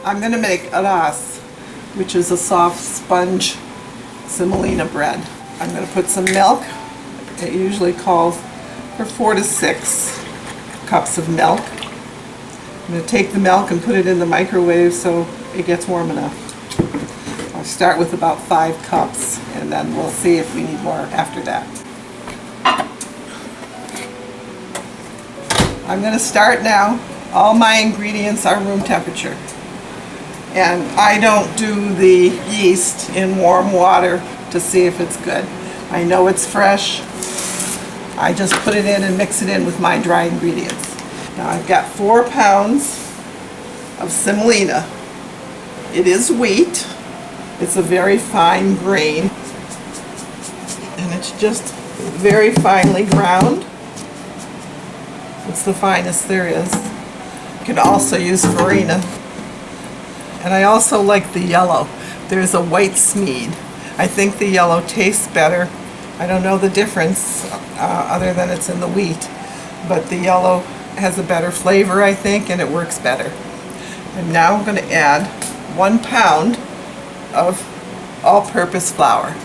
I'm going to make Aras, which is a soft sponge semolina bread. I'm going to put some milk. It usually calls for 4 to 6 cups of milk. I'm going to take the milk and put it in the microwave so it gets warm enough. I'll start with about 5 cups and then we'll see if we need more after that. I'm going to start now. All my ingredients are room temperature. And I don't do the yeast in warm water to see if it's good. I know it's fresh. I just put it in and mix it in with my dry ingredients. Now I've got 4 pounds of semolina. It is wheat. It's a very fine grain. And it's just very finely ground. It's the finest there is. You can also use farina. And I also like the yellow. There's a white Smeed. I think the yellow tastes better. I don't know the difference other than it's in the wheat. But the yellow has a better flavor, I think, and it works better. And now I'm going to add 1 pound of all-purpose flour.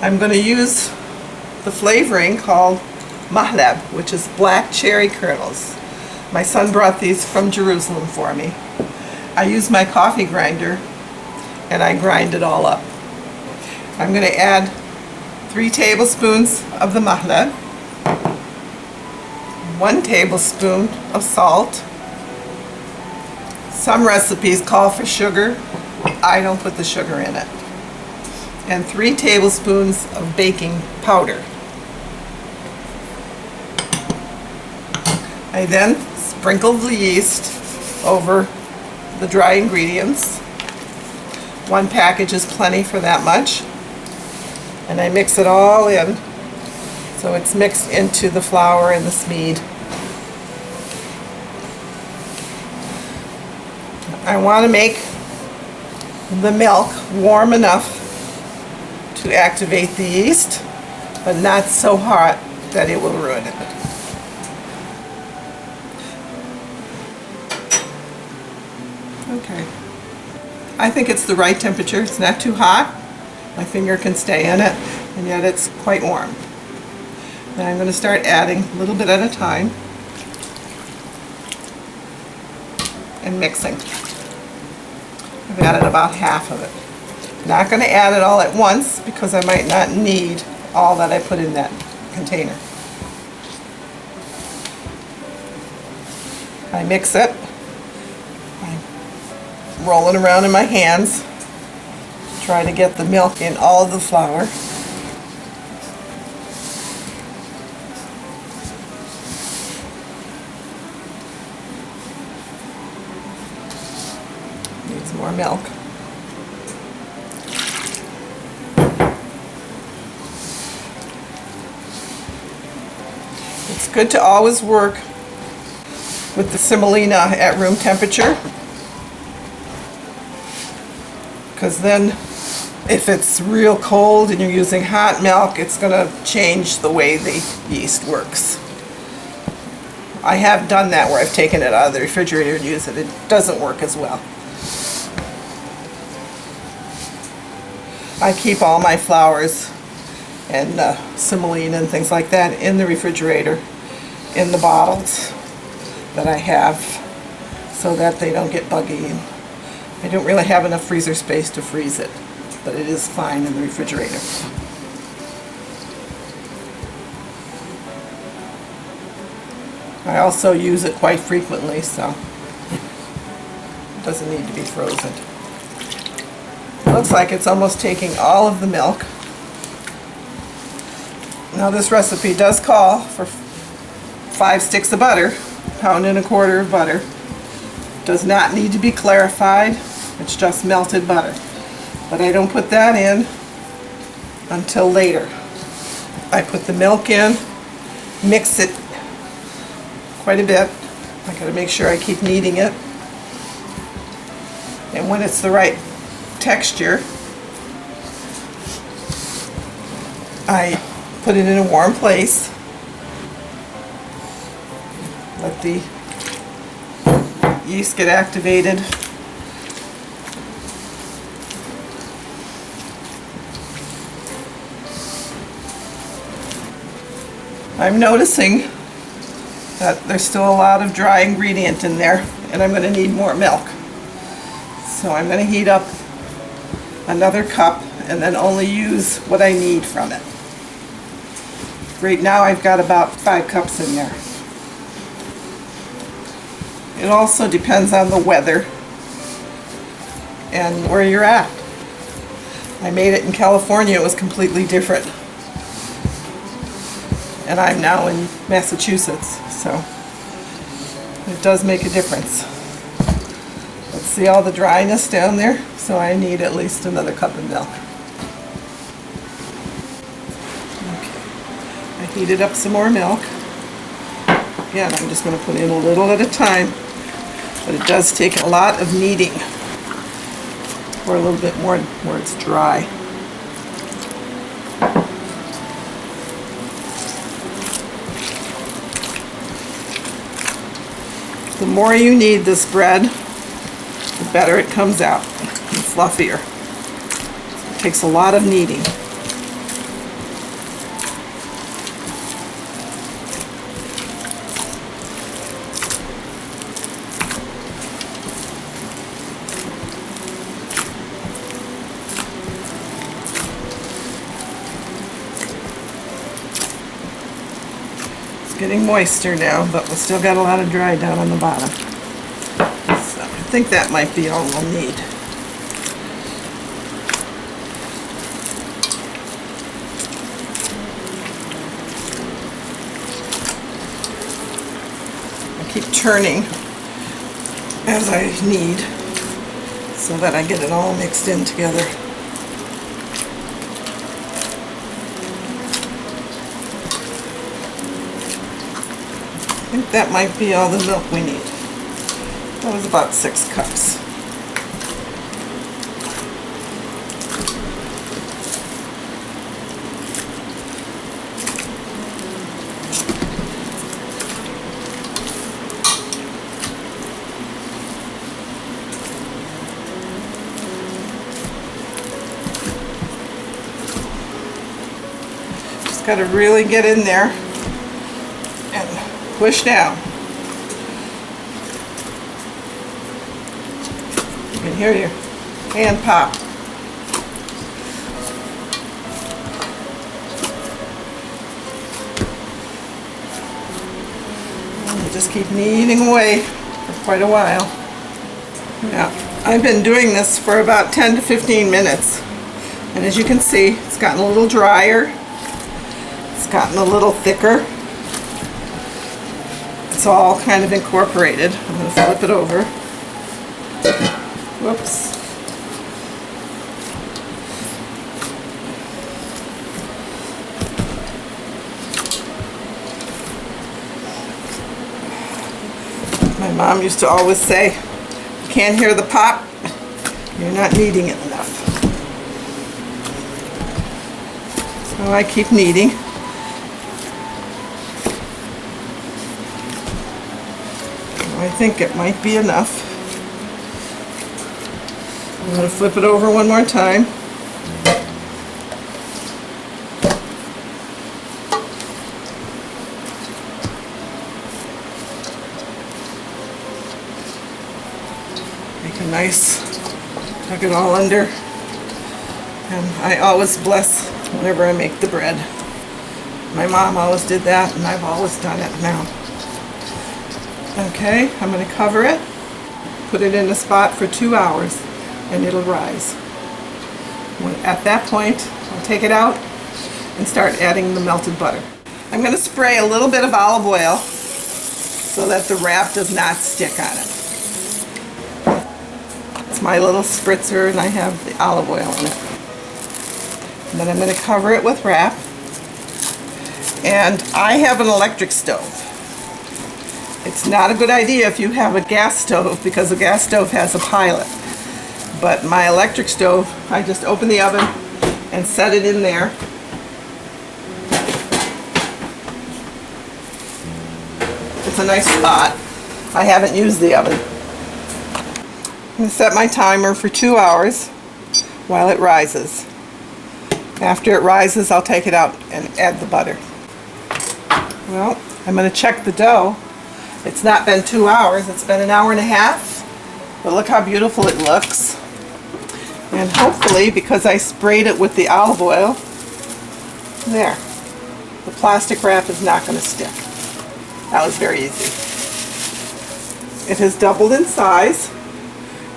I'm going to use the flavoring called Mahaleb, which is black cherry kernels. My son brought these from Jerusalem for me. I use my coffee grinder and I grind it all up. I'm going to add 3 tablespoons of the Mahaleb, 1 tablespoon of salt. Some recipes call for sugar. I don't put the sugar in it. And 3 tablespoons of baking powder. I then sprinkle the yeast over the dry ingredients. 1 package is plenty for that much. And I mix it all in so it's mixed into the flour and the Smeed. I want to make the milk warm enough to activate the yeast, but not so hot that it will ruin it. Okay. I think it's the right temperature. It's not too hot. My finger can stay in it, and yet it's quite warm. Then I'm going to start adding a little bit at a time and mixing. I've added about half of it. Not going to add it all at once because I might not need all that I put in that container. I mix it. I roll it around in my hands. Try to get the milk in all of the flour. Needs more milk. It's good to always work with the semolina at room temperature, because then if it's real cold and you're using hot milk, it's going to change the way the yeast works. I have done that where I've taken it out of the refrigerator and used it. It doesn't work as well. I keep all my flours and semolina and things like that in the refrigerator in the bottles that I have so that they don't get buggy. And I don't really have enough freezer space to freeze it, but it is fine in the refrigerator. I also use it quite frequently, so it doesn't need to be frozen. It looks like it's almost taking all of the milk. Now this recipe does call for 5 sticks of butter, 1.25 pounds of butter. Does not need to be clarified, it's just melted butter. But I don't put that in until later. I put the milk in, mix it quite a bit. I gotta make sure I keep kneading it. And when it's the right texture, I put it in a warm place. Let the yeast get activated. I'm noticing that there's still a lot of dry ingredient in there, and I'm going to need more milk. So I'm going to heat up another cup and then only use what I need from it. Right now I've got about 5 cups in there. It also depends on the weather and where you're at. I made it in California, it was completely different. And I'm now in Massachusetts, so it does make a difference. Let's see all the dryness down there, so I need at least another cup of milk. Okay. I heated up some more milk. Again, I'm just going to put in a little at a time, but it does take a lot of kneading for a little bit more where it's dry. The more you knead this bread, the better it comes out, and fluffier. It takes a lot of kneading. Getting moister now, but we've still got a lot of dry down on the bottom. So I think that might be all we'll need. I keep turning as I knead so that I get it all mixed in together. I think that might be all the milk we need. That was about 6 cups. Just got to really get in there and push down. You can hear your hand pop. And you just keep kneading away for quite a while. Now, I've been doing this for about 10 to 15 minutes. And as you can see, it's gotten a little drier. It's gotten a little thicker. It's all kind of incorporated. I'm going to flip it over. Whoops. My mom used to always say, you can't hear the pop, you're not kneading it enough. So I keep kneading. I think it might be enough. I'm going to flip it over one more time. Make a nice, tuck it all under. And I always bless whenever I make the bread. My mom always did that, and I've always done it now. Okay, I'm going to cover it, put it in a spot for 2 hours, and it'll rise. At that point, I'll take it out and start adding the melted butter. I'm going to spray a little bit of olive oil so that the wrap does not stick on it. It's my little spritzer, and I have the olive oil in it. And then I'm going to cover it with wrap. And I have an electric stove. It's not a good idea if you have a gas stove, because the gas stove has a pilot. But my electric stove, I just open the oven and set it in there. It's a nice spot. I haven't used the oven. I'm going to set my timer for 2 hours while it rises. After it rises, I'll take it out and add the butter. Well, I'm going to check the dough. It's not been 2 hours, it's been 1.5 hours. But look how beautiful it looks. And hopefully, because I sprayed it with the olive oil, there, the plastic wrap is not going to stick. That was very easy. It has doubled in size.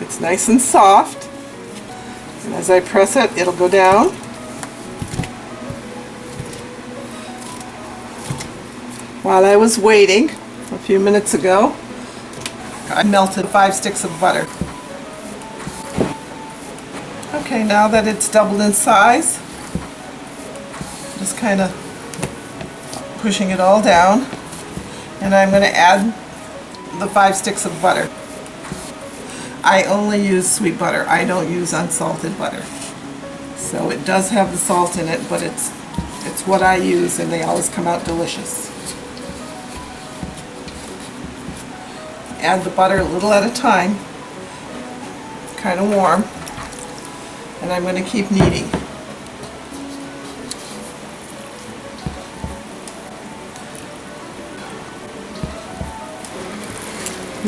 It's nice and soft. And as I press it, it'll go down. While I was waiting a few minutes ago, I melted 5 sticks of butter. Okay, now that it's doubled in size, just kind of pushing it all down, and I'm going to add the 5 sticks of butter. I only use sweet butter. I don't use unsalted butter. So it does have the salt in it, but it's what I use, and they always come out delicious. Add the butter a little at a time, kind of warm, and I'm going to keep kneading.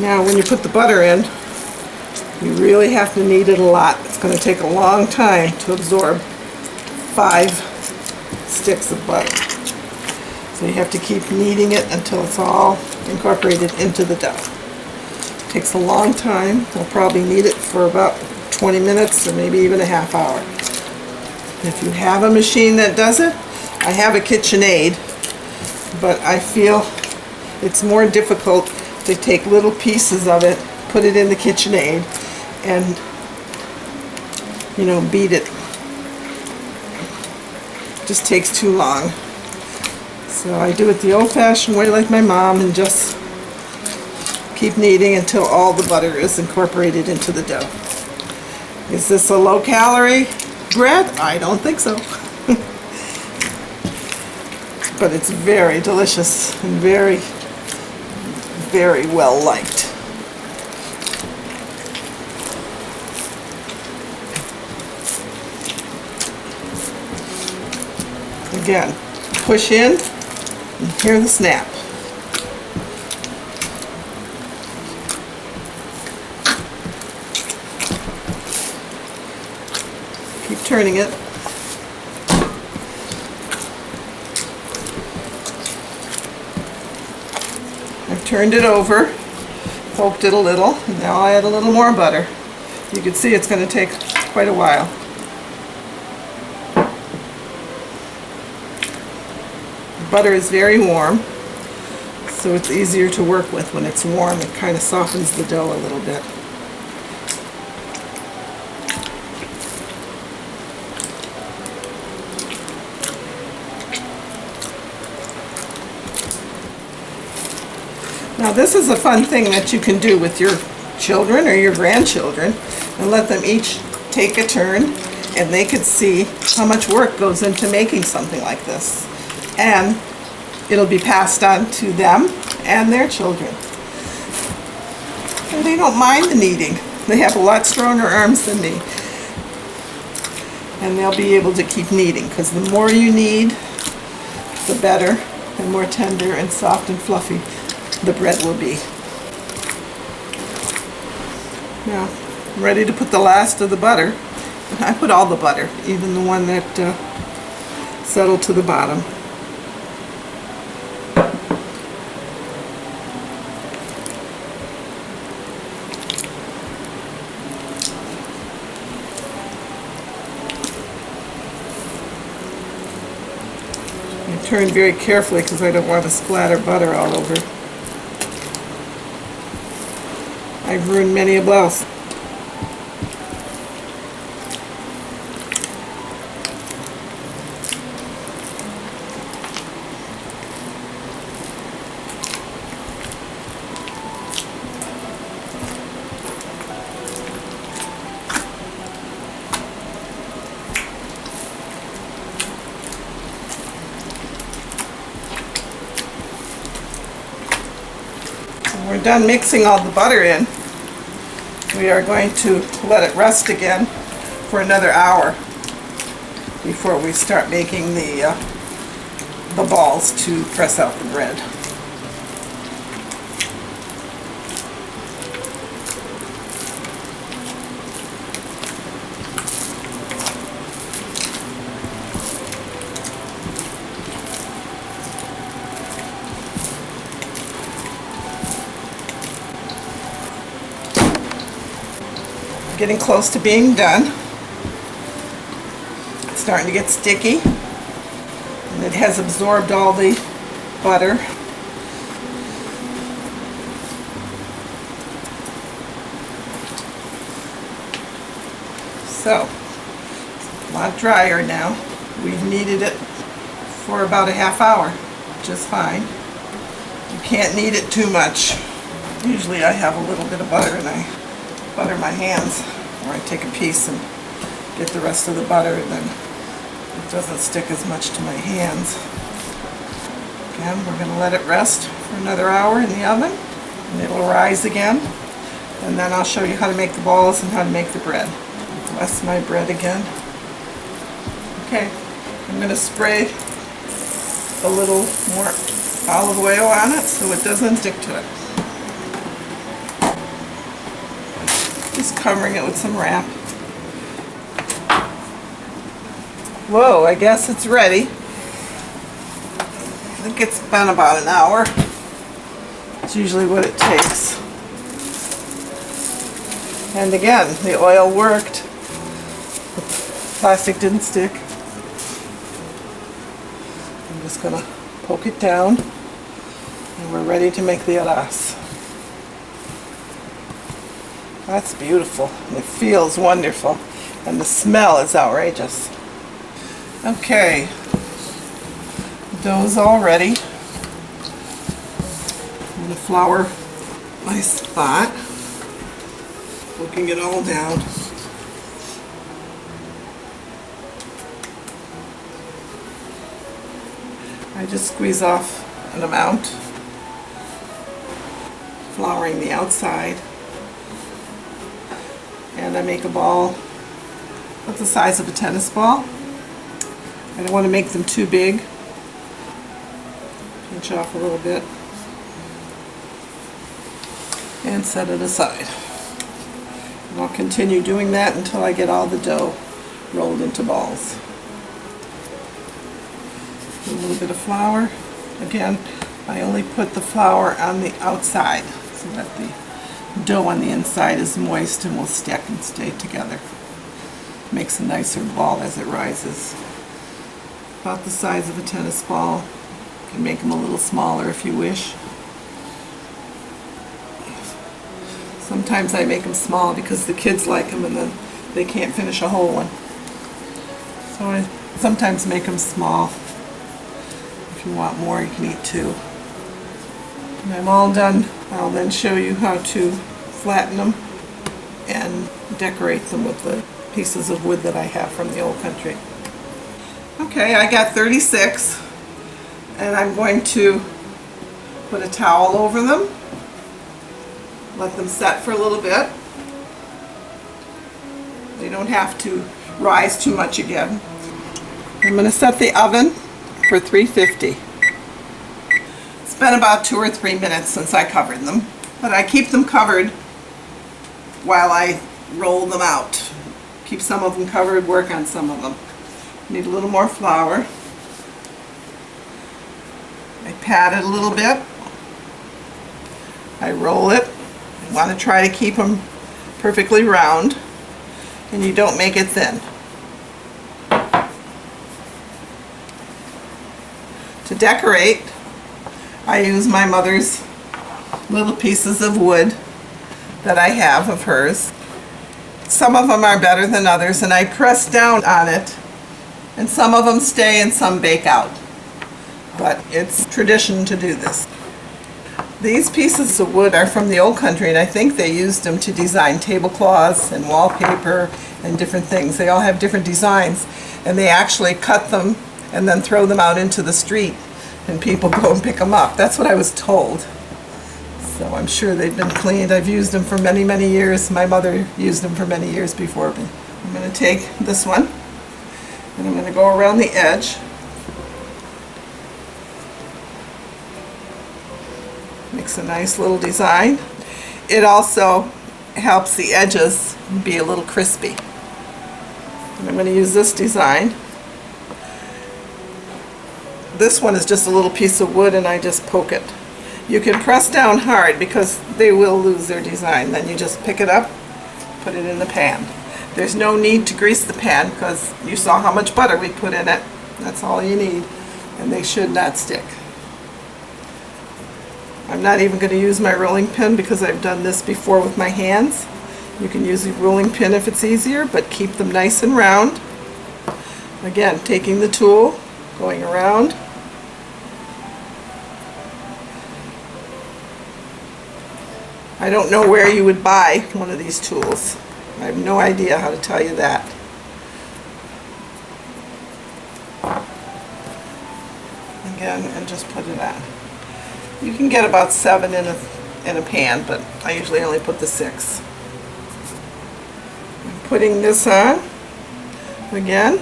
Now when you put the butter in, you really have to knead it a lot. It's going to take a long time to absorb 5 sticks of butter. So you have to keep kneading it until it's all incorporated into the dough. It takes a long time. I'll probably knead it for about 20 minutes or maybe even a half hour. If you have a machine that does it, I have a KitchenAid, but I feel it's more difficult to take little pieces of it, put it in the KitchenAid, and beat it. It just takes too long. So I do it the old-fashioned way like my mom, and just keep kneading until all the butter is incorporated into the dough. Is this a low-calorie bread? I don't think so. But it's very delicious and very, very well liked. Again, push in and hear the snap. Keep turning it. I've turned it over, poked it a little, and now I add a little more butter. You can see it's going to take quite a while. The butter is very warm, so it's easier to work with when it's warm. It kind of softens the dough a little bit. Now this is a fun thing that you can do with your children or your grandchildren, and let them each take a turn, and they could see how much work goes into making something like this. And it'll be passed on to them and their children. And they don't mind the kneading. They have a lot stronger arms than me. And they'll be able to keep kneading, because the more you knead, the better and more tender and soft and fluffy the bread will be. Now, I'm ready to put the last of the butter. I put all the butter, even the one that settled to the bottom. I turn very carefully because I don't want to splatter butter all over. I've ruined many a blouse. We're done mixing all the butter in. We are going to let it rest again for another hour before we start making the balls to press out the bread. Getting close to being done. It's starting to get sticky, and it has absorbed all the butter. So, it's a lot drier now. We've kneaded it for about a half hour, which is fine. You can't knead it too much. Usually I have a little bit of butter and I butter my hands, or I take a piece and get the rest of the butter, and then it doesn't stick as much to my hands. Again, we're going to let it rest for another hour in the oven, and it'll rise again, and then I'll show you how to make the balls and how to make the bread. Bless my bread again. Okay, I'm going to spray a little more olive oil on it so it doesn't stick to it. Just covering it with some wrap. Whoa, I guess it's ready. I think it's been about an hour. It's usually what it takes. And again, the oil worked. The plastic didn't stick. I'm just going to poke it down, and we're ready to make the Aras. That's beautiful. It feels wonderful. And the smell is outrageous. Okay. Dough's all ready. I'm going to flour my spot. Poking it all down. I just squeeze off an amount. Flouring the outside. And I make a ball about the size of a tennis ball. I don't want to make them too big. Pinch off a little bit and set it aside. And I'll continue doing that until I get all the dough rolled into balls. A little bit of flour. Again, I only put the flour on the outside so that the dough on the inside is moist and will stick and stay together. Makes a nicer ball as it rises. About the size of a tennis ball. You can make them a little smaller if you wish. Sometimes I make them small because the kids like them and then they can't finish a whole one. So I sometimes make them small. If you want more, you can eat two. When I'm all done, I'll then show you how to flatten them and decorate them with the pieces of wood that I have from the old country. Okay, I got 36, and I'm going to put a towel over them, let them set for a little bit. They don't have to rise too much again. I'm going to set the oven for 350. It's been about 2 or 3 minutes since I covered them, but I keep them covered while I roll them out. Keep some of them covered, work on some of them. Need a little more flour. I pat it a little bit. I roll it. I want to try to keep them perfectly round, and you don't make it thin. To decorate, I use my mother's little pieces of wood that I have of hers. Some of them are better than others, and I press down on it, and some of them stay and some bake out. But it's tradition to do this. These pieces of wood are from the old country, and I think they used them to design tablecloths and wallpaper and different things. They all have different designs, and they actually cut them and then throw them out into the street, and people go and pick them up. That's what I was told. So I'm sure they've been cleaned. I've used them for many, many years. My mother used them for many years before me. I'm going to take this one and I'm going to go around the edge. Makes a nice little design. It also helps the edges be a little crispy. And I'm going to use this design. This one is just a little piece of wood and I just poke it. You can press down hard because they will lose their design. Then you just pick it up, put it in the pan. There's no need to grease the pan because you saw how much butter we put in it. That's all you need. And they should not stick. I'm not even going to use my rolling pin because I've done this before with my hands. You can use a rolling pin if it's easier, but keep them nice and round. Again, taking the tool, going around. I don't know where you would buy one of these tools. I have no idea how to tell you that. Again, and just put it on. You can get about 7 in a pan, but I usually only put the 6. I'm putting this on again.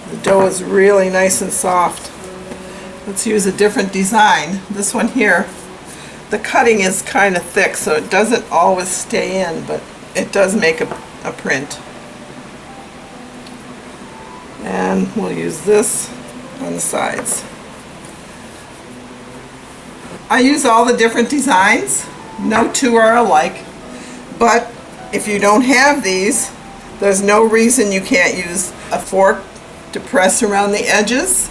The dough is really nice and soft. Let's use a different design. This one here, the cutting is kind of thick, so it doesn't always stay in, but it does make a print. And we'll use this on the sides. I use all the different designs. No two are alike, but if you don't have these, there's no reason you can't use a fork to press around the edges,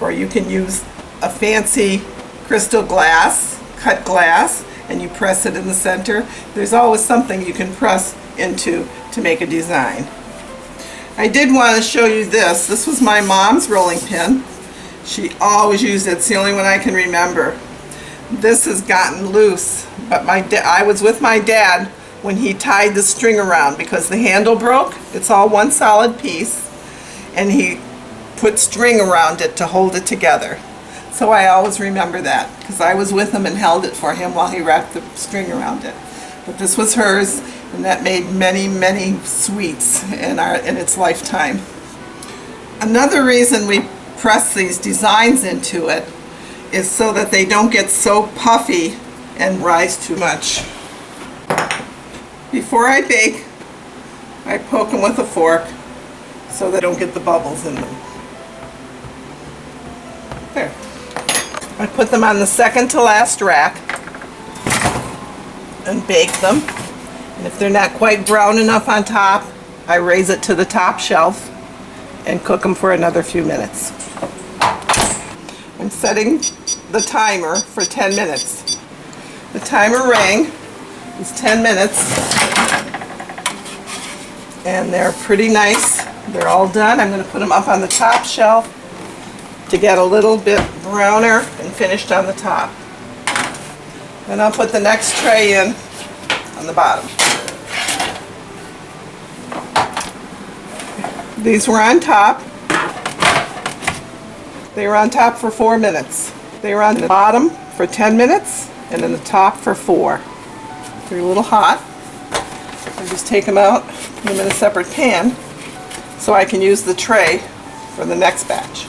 or you can use a fancy crystal glass, cut glass, and you press it in the center. There's always something you can press into to make a design. I did want to show you this. This was my mom's rolling pin. She always used it. It's the only one I can remember. This has gotten loose, but I was with my dad when he tied the string around because the handle broke. It's all one solid piece, and he put string around it to hold it together. So I always remember that because I was with him and held it for him while he wrapped the string around it. But this was hers, and that made many, many sweets in its lifetime. Another reason we press these designs into it is so that they don't get so puffy and rise too much. Before I bake, I poke them with a fork so they don't get the bubbles in them. There. I put them on the second to last rack and bake them. And if they're not quite brown enough on top, I raise it to the top shelf and cook them for another few minutes. I'm setting the timer for 10 minutes. The timer rang. It's 10 minutes. And they're pretty nice. They're all done. I'm going to put them up on the top shelf to get a little bit browner and finished on the top. Then I'll put the next tray in on the bottom. These were on top. They were on top for 4 minutes. They were on the bottom for 10 minutes and then the top for 4. They're a little hot. I just take them out, put them in a separate pan so I can use the tray for the next batch.